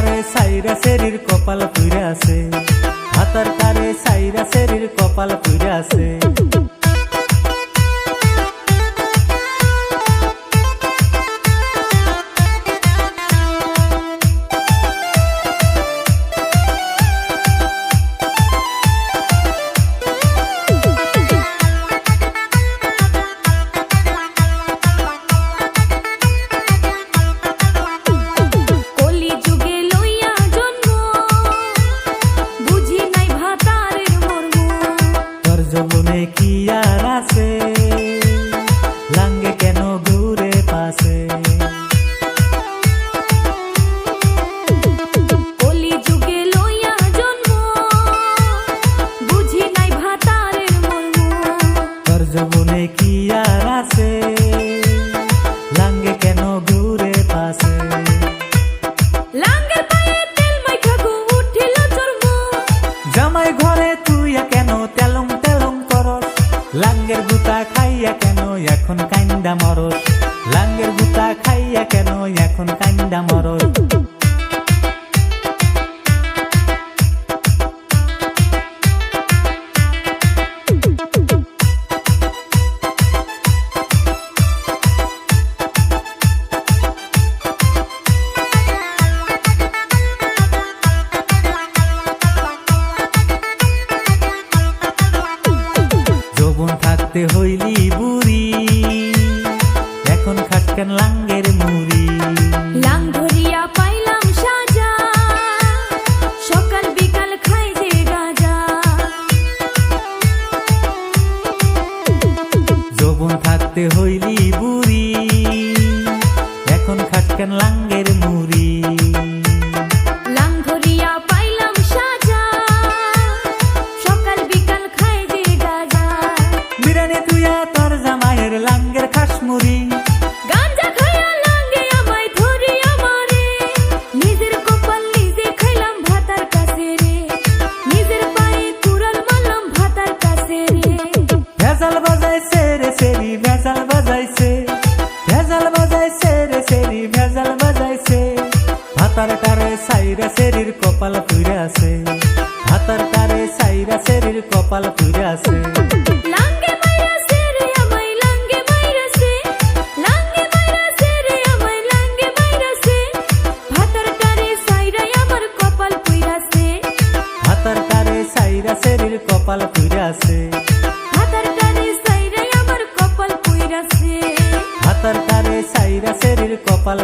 টারে সাইরা শরীর কপাল পুইরা আছে, ভাতার টারে সাইরা শরীর কপাল পুইরা আছে। যৌবনে কি আর আছে, লাঙ্গে কেন ঘুরে পাশে। কলি যুগে লইয়া জন্ম, বুঝি নাই ভাতারের মর্ম। তোর যৌবনে কি আর আছে, লাঙ্গে কেন ঘুরে পাশে। লাঙ্গের পায়ে তেল মাইখা গো উঠিল চর্ম, জামাই ঘরে তুই কেন তেলং তেলং করস। লাঙ্গের গুতা খাইয়া কেন এখন কাইন্দা মরস, লাঙ্গের গুতা খাইয়া কেন এখন কাইন্দা মরস। যৌবন থাকতে হইলি বুড়ি, এখন খাটকেন লাঙ্গের মুড়ি। লাং ধরিয়া পাইলাম সাজা, সকাল বিকাল খাই যে গাজা। যৌবন থাকতে হইলি বুড়ি, এখন খাটকেন লাঙ্গের মুড়ি। লাং ধরিয়া পাইলাম সাজা, সকাল বিকাল খাই যে গাজা। বিরানে তুইয়া তোর জামাইয়ের লাঙ্গের খাস মুড়ি। গাঞ্জা খাইয়া লাঙ্গে আমায় ধরি আমারে, নিজের কপাল নিজে খাইলাম ভাতার কাছে রে। নিজের পায়ে কুড়াল মারলাম ভাতার কাছে রে। ভেজাল বাজাইছে রে সেরি ভেজাল বাজাইছে, ভেজাল বাজাইছে রে সেরি ভেজাল বাজাইছে। ভাতার টারে সাইরা শরীর কপাল পুইরা আছে, ভাতার টারে সাইরা শরীর কপাল পুইরা আছে। লাঙ্গে মাইরাছে রে আমায় লাঙ্গে মাইরাছে, লাঙ্গে মাইরাছে রে আমায় লাঙ্গে মাইরাছে। ভাতার টারে সাইরাই আমার কপাল পুইরাছে, ভাতার টারে সাইরা শরীর কপাল পুইরা আছে। ভাতার টারে সাইরাই আমার কপাল পুইরাছে। ভাতার টারে সাইরা শরীর কপাল